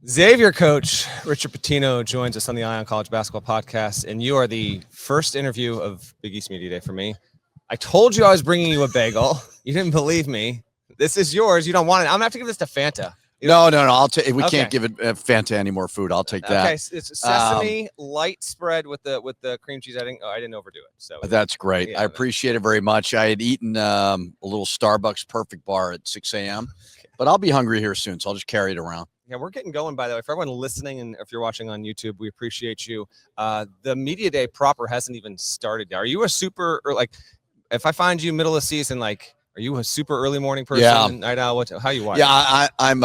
Xavier coach Richard Pitino joins us on the Eye on College Basketball podcast, and you are the first interview of Big East Media Day for me. I told you I was bringing you a bagel. You didn't believe me. This is yours. You don't want it. I'm gonna have to give this to Fanta. No. I'll take. We Okay. can't give it Fanta any more food. I'll take that. Okay, it's sesame light spread with the cream cheese. I didn't overdo it. So That's great. yeah, I appreciate it very much. I had eaten a little Starbucks Perfect Bar at 6 a.m., but I'll be hungry here soon, so I'll just carry it around. Yeah, we're getting going, by the way. For everyone listening and if you're watching on YouTube, we appreciate you. The media day proper hasn't even started yet. Are you a super, or like, if I find you middle of season, like, are you a super early morning person? Yeah. Night owl? How you watch? Yeah, I'm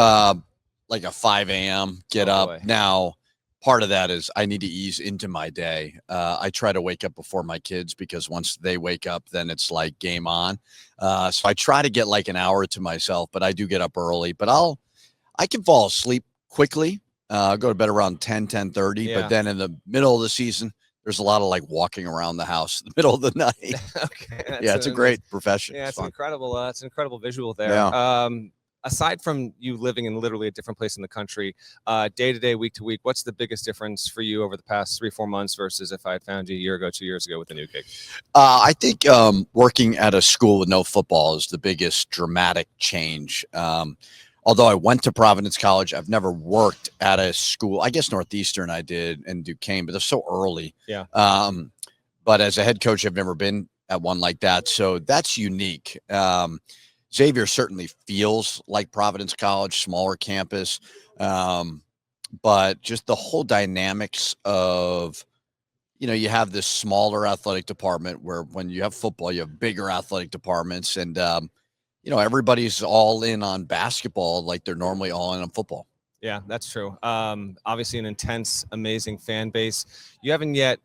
like a 5 a.m. get up. Boy. Now, part of that is I need to ease into my day. I try to wake up before my kids because once they wake up, then it's like game on. So I try to get like an hour to myself, but I do get up early. But I can fall asleep quickly. Go to bed around 10:30. Yeah. But then in the middle of the season, there's a lot of like walking around the house in the middle of the night. Okay. Yeah, it's a great profession. Yeah, It's it's fun. incredible. It's an incredible visual there. Yeah. Aside from you living in literally a different place in the country, day to day, week to week, what's the biggest difference for you over the past 3-4 months versus if I had found you a year ago, 2 years ago with the new gig? I think working at a school with no football is the biggest dramatic change. Although I went to Providence College, I've never worked at a school. I guess Northeastern I did and Duquesne, but they're so early. Yeah. But as a head coach, I've never been at one like that. So that's unique. Xavier certainly feels like Providence College, smaller campus. But just the whole dynamics of, you have this smaller athletic department where when you have football, you have bigger athletic departments. And, everybody's all in on basketball like they're normally all in on football. Yeah, that's true. Obviously an intense, amazing fan base. You haven't yet,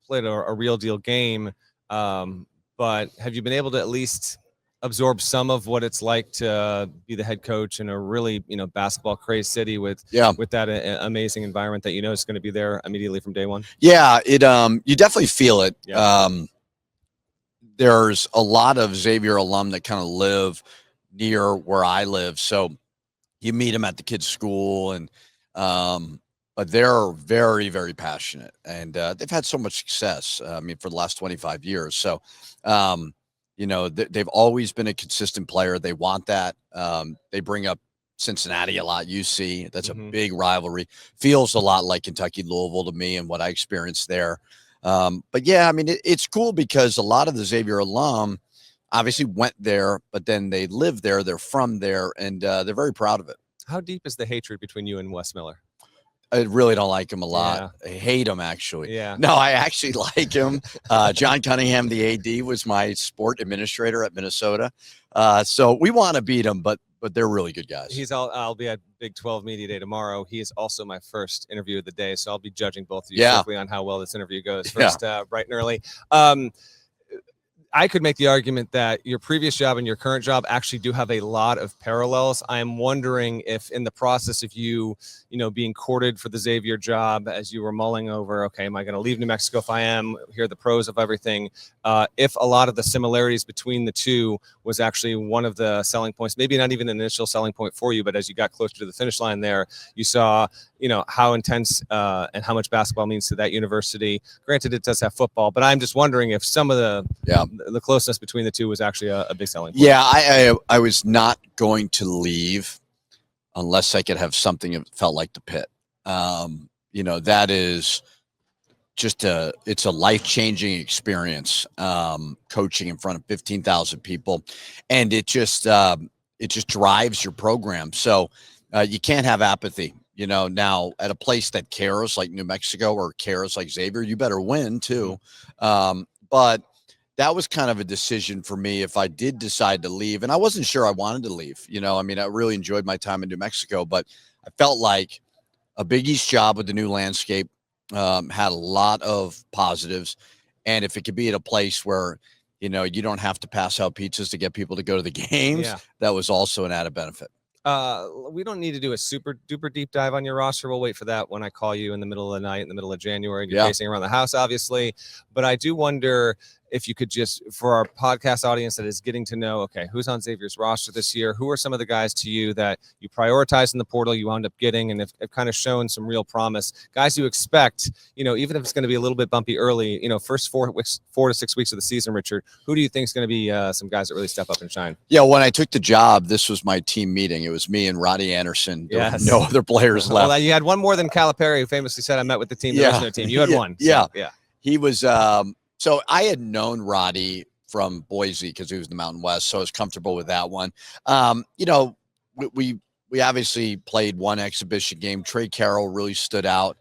played a real deal game. But have you been able to at least absorb some of what it's like to be the head coach in a really, basketball crazed city with that amazing environment that is going to be there immediately from day one? Yeah, you definitely feel it. Yeah. There's a lot of Xavier alum that kind of live near where I live. So you meet them at the kids' school and, but they're very, very passionate and, they've had so much success. For the last 25 years. So, they've always been a consistent player. They want that. They bring up Cincinnati a lot. UC, that's a big rivalry. Feels a lot like Kentucky, Louisville to me and what I experienced there. But yeah, it's cool because a lot of the Xavier alum obviously went there, but then they live there. They're from there, and they're very proud of it. How deep is the hatred between you and Wes Miller? I really don't like him a lot. I hate him, actually. Yeah. No, I actually like him. John Cunningham, the AD, was my sport administrator at Minnesota. So we want to beat him, but they're really good guys. I'll be at Big 12 Media Day tomorrow. He is also my first interview of the day, so I'll be judging both of you quickly on how well this interview goes first, bright and early. I could make the argument that your previous job and your current job actually do have a lot of parallels. I'm wondering if in the process of you being courted for the Xavier job, as you were mulling over, okay, am I going to leave New Mexico? If I am, hear the pros of everything. If a lot of the similarities between the two was actually one of the selling points, maybe not even an initial selling point for you, but as you got closer to the finish line there, you saw, how intense and how much basketball means to that university. Granted, it does have football, but I'm just wondering if some of the closeness between the two was actually a big selling point. Yeah, I was not going to leave unless I could have something that felt like the Pit. That is just it's a life-changing experience, coaching in front of 15,000 people. And it just drives your program. So you can't have apathy. Now at a place that cares like New Mexico or cares like Xavier, you better win too. But that was kind of a decision for me if I did decide to leave. And I wasn't sure I wanted to leave. I really enjoyed my time in New Mexico, but I felt like a Big East job with the new landscape had a lot of positives. And if it could be at a place where, you don't have to pass out pizzas to get people to go to the games, that was also an added benefit. We don't need to do a super duper deep dive on your roster. We'll wait for that when I call you in the middle of the night, in the middle of January. You're pacing around the house, obviously. But I do wonder, if you could just, for our podcast audience that is getting to know, okay, who's on Xavier's roster this year? Who are some of the guys to you that you prioritize in the portal, you wound up getting, and have kind of shown some real promise? Guys you expect, even if it's going to be a little bit bumpy early, first 4 to 6 weeks of the season, Richard, who do you think is going to be some guys that really step up and shine? Yeah, when I took the job, this was my team meeting. It was me and Roddy Anderson. There were no other players left. Well, you had one more than Calipari, who famously said, I met with the team. There was no team. You had one. So, yeah. He was so I had known Roddy from Boise because he was in the Mountain West, so I was comfortable with that one. We obviously played one exhibition game. Trey Carroll really stood out.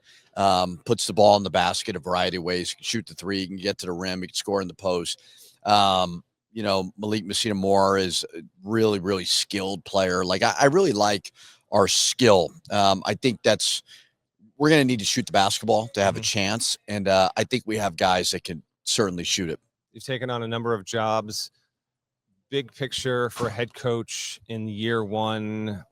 Puts the ball in the basket a variety of ways. He can shoot the three, he can get to the rim, he can score in the post. Malik Messina Moore is a really, really skilled player. Like I really like our skill. I think we're going to need to shoot the basketball to have a chance. And I think we have guys that can certainly shoot it. You've taken on a number of jobs. Big picture for head coach in year one.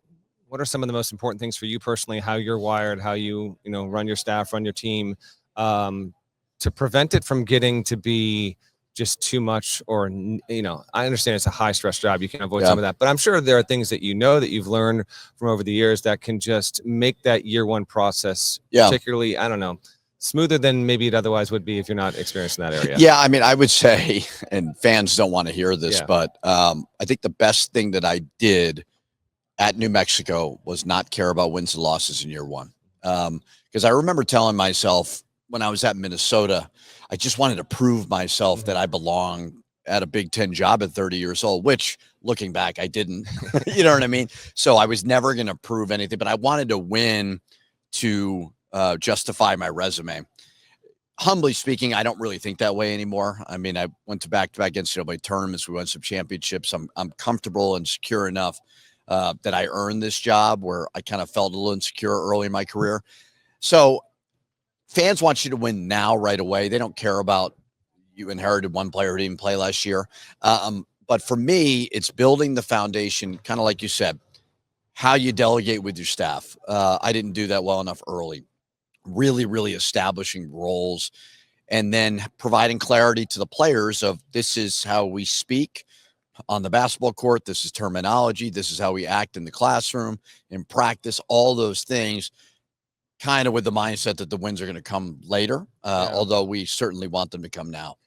What are some of the most important things for you personally, how you're wired, how you, run your staff, run your team, to prevent it from getting to be just too much? Or, I understand it's a high stress job. You can avoid some of that, but I'm sure there are things that that you've learned from over the years that can just make that year one process particularly, smoother than maybe it otherwise would be if you're not experienced in that area. Yeah. I mean, I would say, and fans don't want to hear this, but I think the best thing that I did at New Mexico was not care about wins and losses in year one. Because I remember telling myself when I was at Minnesota, I just wanted to prove myself that I belong at a Big Ten job at 30 years old, which looking back, I didn't, you know what I mean? So I was never going to prove anything, but I wanted to win to justify my resume. Humbly speaking, I don't really think that way anymore. I mean, I went to back-to-back NCAA tournaments. We won some championships. I'm comfortable and secure enough that I earned this job, where I kind of felt a little insecure early in my career. So fans want you to win now right away. They don't care about you inherited one player who didn't play last year. But for me, it's building the foundation, kind of like you said, how you delegate with your staff. I didn't do that well enough early. Really, really establishing roles and then providing clarity to the players of this is how we speak on the basketball court. This is terminology. This is how we act in the classroom, in practice, all those things, kind of with the mindset that the wins are going to come later, although we certainly want them to come now.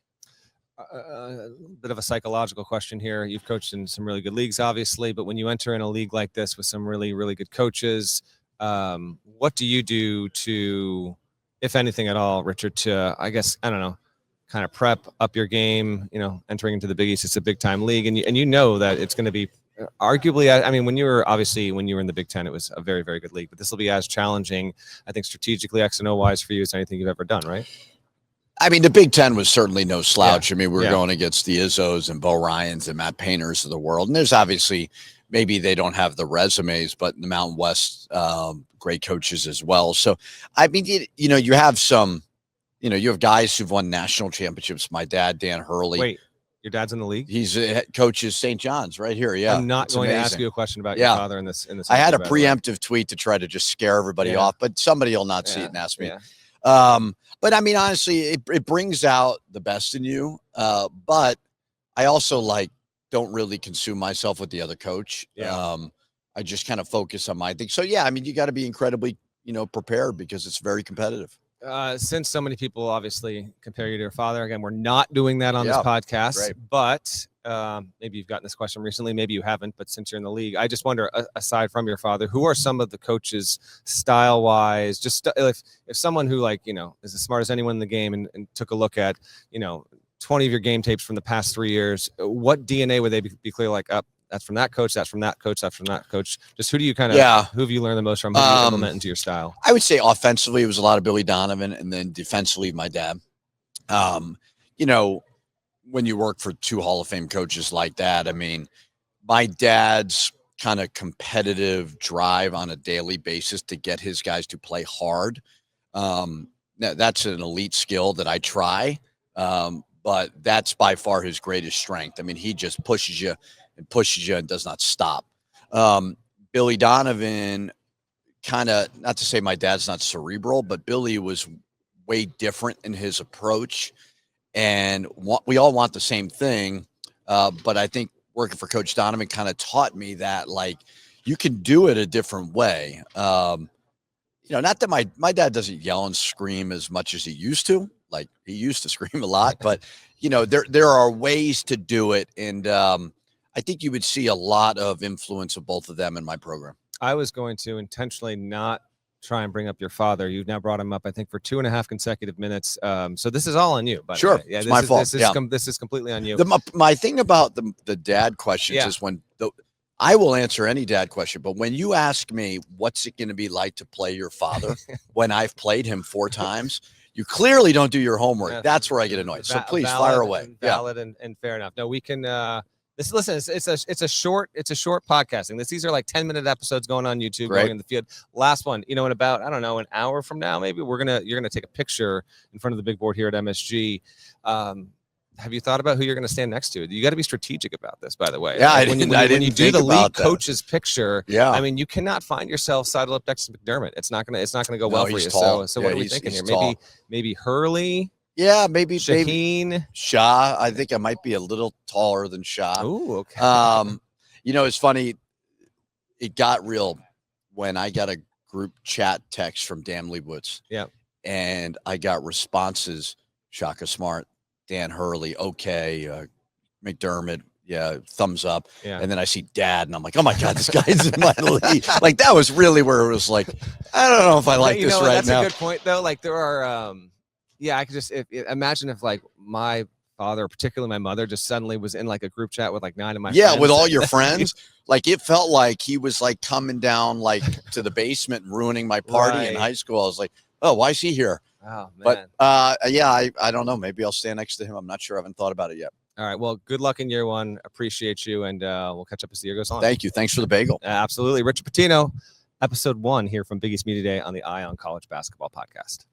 A bit of a psychological question here. You've coached in some really good leagues, obviously, but when you enter in a league like this with some really, really good coaches, what do you do to, if anything at all, Richard, to, kind of prep up your game, entering into the Big East? It's a big time league, and you know that it's going to be arguably, when you were in the Big Ten, it was a very, very good league, but this will be as challenging, I think, strategically, X and O wise for you as anything you've ever done, right? I mean, the Big Ten was certainly no slouch. I mean, we were going against the Izzos and Bo Ryans and Matt Painters of the world. And there's obviously, maybe they don't have the resumes, but in the Mountain West, great coaches as well. So, I mean, you have some, you have guys who've won national championships. My dad, Dan Hurley. Wait, your dad's in the league? He's coaches St. John's right here. Yeah. I'm not going to ask you a question about your father in this. I had a preemptive tweet to try to just scare everybody off, but somebody will not see it and ask me. But I mean, honestly, it brings out the best in you. But I also don't really consume myself with the other coach. I just kind of focus on my thing. So yeah, I mean, you got to be incredibly, prepared because it's very competitive. Since so many people obviously compare you to your father, again, we're not doing that on this podcast, but maybe you've gotten this question recently, maybe you haven't, but since you're in the league, I just wonder, aside from your father, who are some of the coaches style wise, just if someone who is as smart as anyone in the game and took a look at, 20 of your game tapes from the past 3 years, what DNA would they be clear that's from that coach, that's from that coach, that's from that coach? Just who do you who have you learned the most from? Who do you implement into your style? I would say offensively, it was a lot of Billy Donovan, and then defensively, my dad. When you work for two Hall of Fame coaches like that, I mean, my dad's kind of competitive drive on a daily basis to get his guys to play hard. That's an elite skill that I try, but that's by far his greatest strength. I mean, he just pushes you and does not stop. Billy Donovan, kind of, not to say my dad's not cerebral, but Billy was way different in his approach. and we all want the same thing. But I think working for Coach Donovan kind of taught me that, like, you can do it a different way. Not that my dad doesn't yell and scream as much as he used to. Like, he used to scream a lot, but there are ways to do it. And I think you would see a lot of influence of both of them in my program. I was going to intentionally not try and bring up your father. You've now brought him up, I think, for 2.5 consecutive minutes. So this is all on you. By the way. Yeah, it's my fault. This is completely on you. My thing about the dad questions is when I will answer any dad question, but when you ask me what's it going to be like to play your father when I've played him 4 times, you clearly don't do your homework. Yeah, that's where I get annoyed. So please fire away. Valid and fair enough. No, we can. Listen, it's a short podcasting. These are like 10-minute episodes going on YouTube, going in the field. Last one, in about, I don't know, an hour from now, maybe you're gonna take a picture in front of the big board here at MSG. Have you thought about who you're going to stand next to? You got to be strategic about this, by the way. Yeah, when you do the lead coach's picture, I mean, you cannot find yourself sidled up next to McDermott. It's not going to go well for you. Tall. So what are we thinking here? Maybe Hurley. Yeah, maybe Shaheen. Shah. I think I might be a little taller than Shah. Ooh, okay. It's funny. It got real when I got a group chat text from Dan Leibowitz. Yeah. And I got responses, Shaka Smart, Dan Hurley, okay, McDermott, yeah, thumbs up. Yeah. And then I see Dad, and I'm like, oh my God, this guy's in my league. Like, that was really where it was like, I don't know if I like this right that's now. That's a good point, though. Like, there are, I could just imagine if, like, my father, particularly my mother, just suddenly was in like a group chat with like 9 of my friends. With all your friends. Like, it felt like he was like coming down like to the basement and ruining my party in high school. I was like, oh, why is he here? Oh, man. But I don't know. Maybe I'll stand next to him. I'm not sure. I haven't thought about it yet. All right. Well, good luck in year 1. Appreciate you. And we'll catch up as the year goes on. Thank you. Thanks for the bagel. Absolutely. Richard Pitino, episode 1 here from Big East Media Day on the Eye on College Basketball podcast.